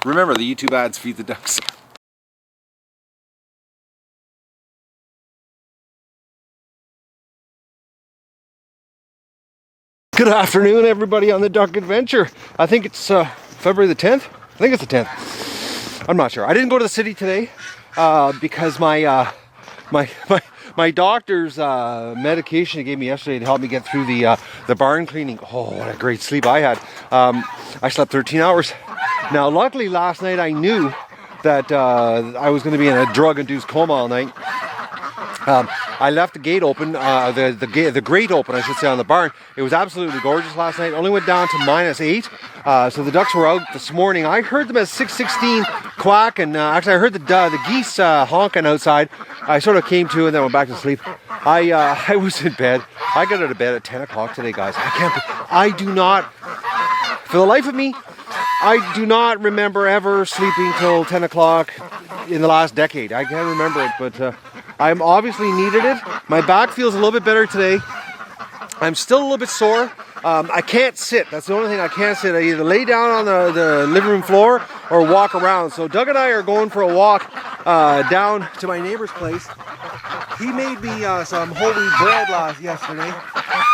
Remember, the YouTube ads feed the ducks. Good afternoon, everybody on the Duck Adventure. I think it's February the 10th. I think it's the 10th. I'm not sure. I didn't go to the city today because my doctor's medication he gave me yesterday to help me get through the barn cleaning. Oh, what a great sleep I had. I slept 13 hours. Now, luckily last night I knew that I was going to be in a drug-induced coma all night. I left the gate open, the grate open, I should say, on the barn. It was absolutely gorgeous last night. Only went down to -8. So the ducks were out this morning. I heard them at 6:16 quack, and actually I heard the geese honking outside. I sort of came to and then went back to sleep. I was in bed. I got out of bed at 10 o'clock today, guys. I do not, for the life of me, I do not remember ever sleeping till 10 o'clock in the last decade. I can't remember it, but I'm obviously needed it. My back feels a little bit better today. I'm still a little bit sore. I can't sit. That's the only thing I can't sit. I either lay down on the living room floor or walk around. So Doug and I are going for a walk down to my neighbor's place. He made me some whole wheat bread yesterday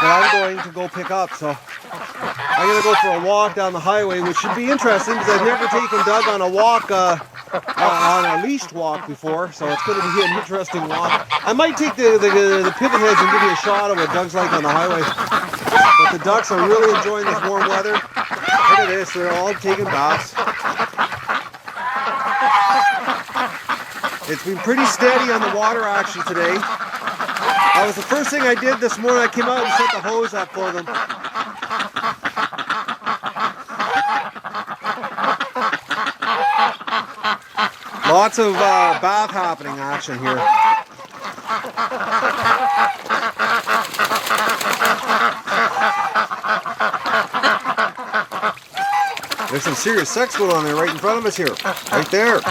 that I'm going to go pick up. So I'm going to go for a walk down the highway, which should be interesting because I've never taken Doug on a walk, on a leashed walk before. So it's going to be an interesting walk. I might take the pivot heads and give you a shot of what Doug's like on the highway. But the ducks are really enjoying this warm weather. Look at this, they're all taking baths. It's been pretty steady on the water action today. That was the first thing I did this morning. I came out and set the hose up for them. Lots of bath happening action here. There's some serious sex going on there right in front of us here. Right there.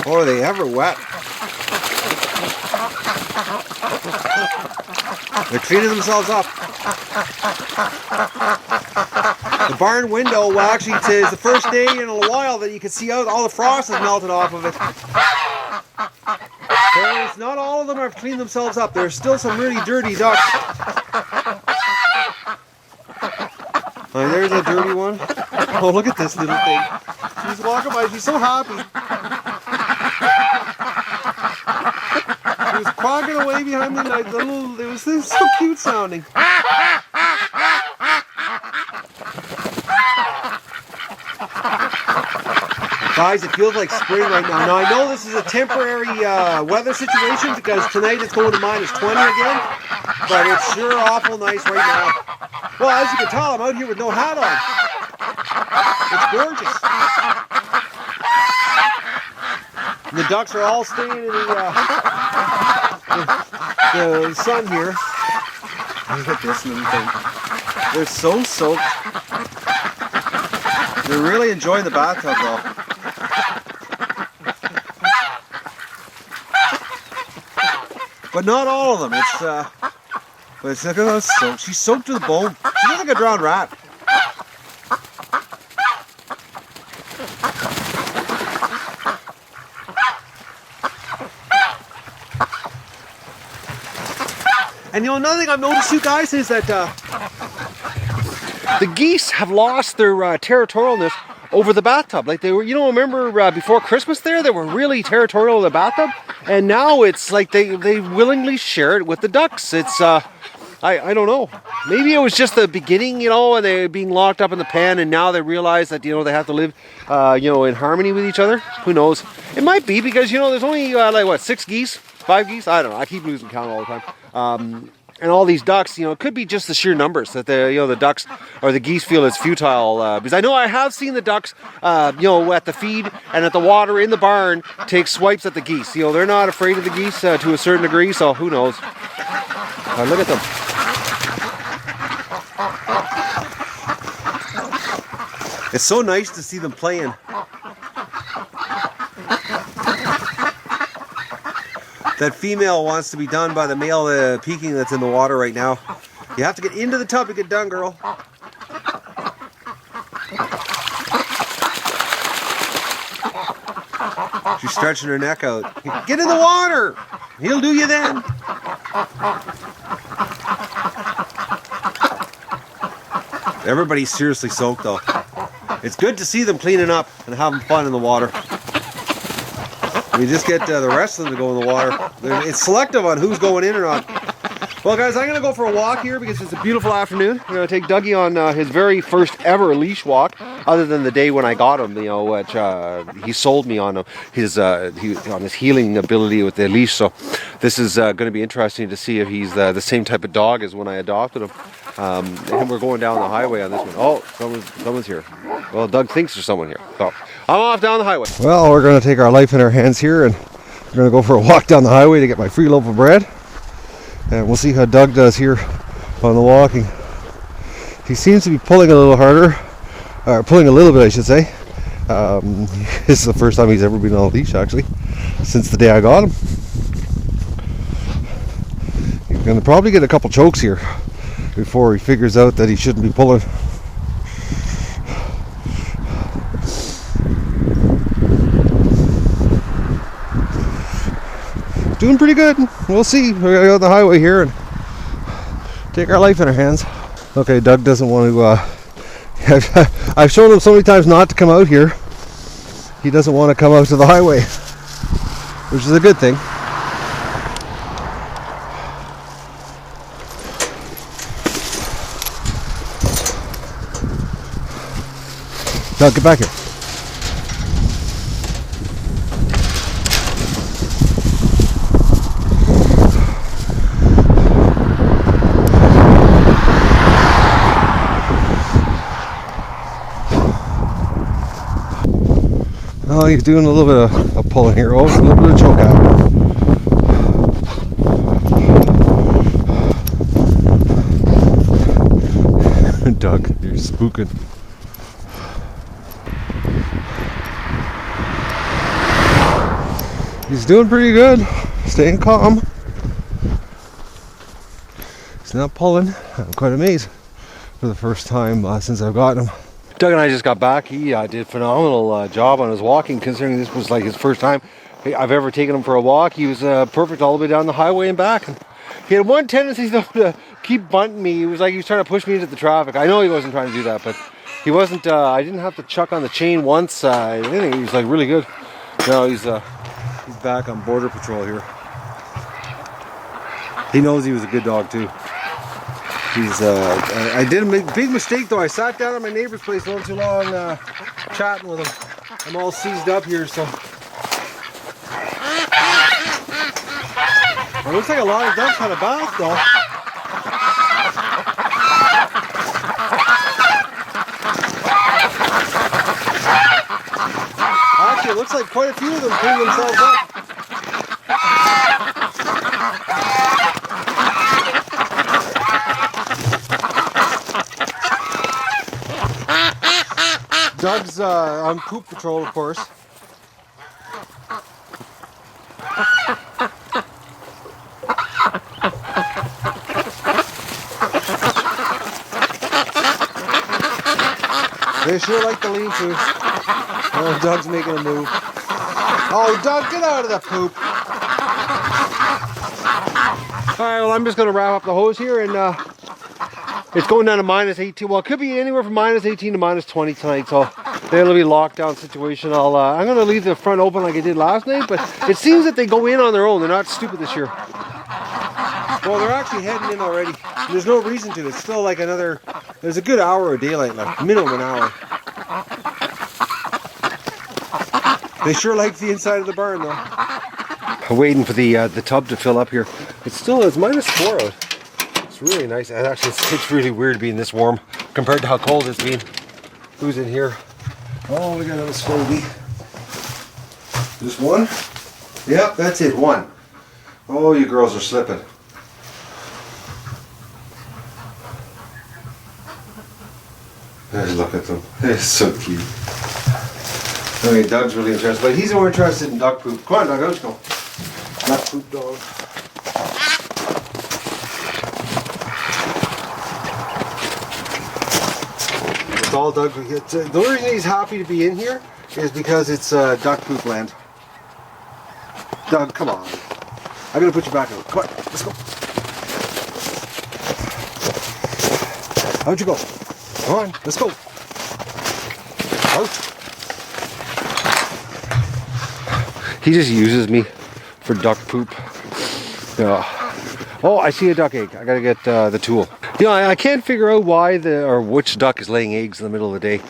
Oh, are they ever wet? They're cleaning themselves up. The barn window, well, actually, it's the first day in a while that you can see out all the frost has melted off of it. There's not all of them have cleaned themselves up. There's still some really dirty ducks. Oh, there's a dirty one. Oh, look at this little thing. She's walking by. She's so happy. She was quacking away behind the night. It was so cute sounding. Guys, it feels like spring right now. Now, I know this is a temporary weather situation because tonight it's going to -20 again, but it's sure awful nice right now. Well, as you can tell, I'm out here with no hat on. It's gorgeous. And the ducks are all staying in the sun here. Look at this little thing. They're so soaked. They're really enjoying the bathtub though. But not all of them. But look at how soaked. She's soaked to the bone. She looks like a drowned rat. And another thing I've noticed, you guys, is that the geese have lost their territorialness over the bathtub. Like they were, remember before Christmas they were really territorial in the bathtub, and now it's like they willingly share it with the ducks. It's I don't know. Maybe it was just the beginning, and they being locked up in the pen, and now they realize that they have to live, in harmony with each other. Who knows? It might be because there's only 6 geese, 5 geese. I don't know. I keep losing count all the time. And all these ducks, it could be just the sheer numbers that the ducks or the geese feel it's futile. Because I know I have seen the ducks, at the feed and at the water in the barn take swipes at the geese. They're not afraid of the geese to a certain degree. So who knows? Look at them. It's so nice to see them playing. That female wants to be done by the male peeking that's in the water right now. You have to get into the tub to get done, girl. She's stretching her neck out. Get in the water! He'll do you then. Everybody's seriously soaked though. It's good to see them cleaning up and having fun in the water. We just get the rest of them to go in the water. It's selective on who's going in or not. Well guys, I'm going to go for a walk here because it's a beautiful afternoon. I'm going to take Dougie on his very first ever leash walk, other than the day when I got him, you know, which he sold me on his healing ability with the leash. So this is going to be interesting to see if he's the same type of dog as when I adopted him. And we're going down the highway on this one. Oh, someone's here. Well, Doug thinks there's someone here. So I'm off down the highway. Well, we're going to take our life in our hands here and we're going to go for a walk down the highway to get my free loaf of bread. And we'll see how Doug does here on the walking. He seems to be pulling a little harder, or pulling a little bit I should say. This is the first time he's ever been on a leash actually, since the day I got him. He's going to probably get a couple chokes here before he figures out that he shouldn't be pulling. Doing pretty good. We'll see. We're gonna go on the highway here and take our life in our hands. Okay, Doug doesn't want to I've shown him so many times not to come out here. He doesn't want to come out to the highway, which is a good thing. Doug, get back here. Oh, he's doing a little bit of pulling here. Oh, a little bit of choke out. Doug, you're spooking. He's doing pretty good. Staying calm. He's not pulling. I'm quite amazed for the first time since I've gotten him. Doug and I just got back. He did a phenomenal job on his walking, considering this was like his first time I've ever taken him for a walk. He was perfect all the way down the highway and back. And he had one tendency though to keep bunting me. He was like he was trying to push me into the traffic. I know he wasn't trying to do that, but he wasn't. I didn't have to chuck on the chain once. I think he was like really good. No, he's back on border patrol here. He knows he was a good dog too. He's I did a big mistake though. I sat down at my neighbor's place a little too long chatting with him. I'm all seized up here, so it looks like a lot of dogs had a bath though. Actually, it looks like quite a few of them cleaned themselves up. Doug's on poop patrol, of course. They sure like the lean-to. Oh, Doug's making a move. Oh, Doug, get out of the poop. Alright, well, I'm just going to wrap up the hose here, and it's going down to minus 18. Well, it could be anywhere from minus 18 to minus 20 tonight, so it'll be a lockdown situation. I'm going to leave the front open like I did last night, but it seems that they go in on their own. They're not stupid this year. Well, they're actually heading in already. There's no reason to. It's still like there's a good hour of daylight left, minimum an hour. They sure like the inside of the barn though. I'm waiting for the tub to fill up here. It's minus 4 out. It's really nice. And actually, it's really weird being this warm compared to how cold it's been. Who's in here? Oh, we got another Scobie. Just one? Yep, that's it, one. Oh, you girls are slipping. Look at them. They're so cute. I mean, Doug's really interested, but he's more interested in duck poop. Come on, Doug, let's go. Duck poop dog. all Doug. The only reason he's happy to be in here is because it's duck poop land. Doug, come on. I'm gonna put you back out. Come on, let's go. How'd you go? Come on, let's go. Out. He just uses me for duck poop. Yeah. Oh, I see a duck egg. I gotta get the tool. You know, I can't figure out why which duck is laying eggs in the middle of the day.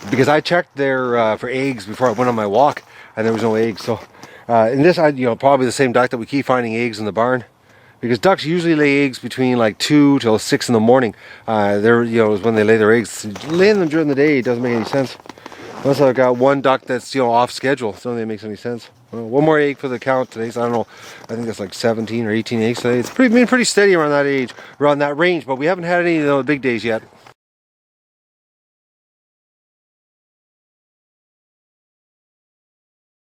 Because I checked there for eggs before I went on my walk, and there was no eggs. So, in this, probably the same duck that we keep finding eggs in the barn. Because ducks usually lay eggs between like 2 till 6 in the morning. Is when they lay their eggs. Laying them during the day doesn't make any sense. Unless I've got one duck that's off schedule. So that makes any sense. Well, one more egg for the count today, so I don't know. I think that's like 17 or 18 eggs today. It's been pretty steady around that range, but we haven't had any of the big days yet.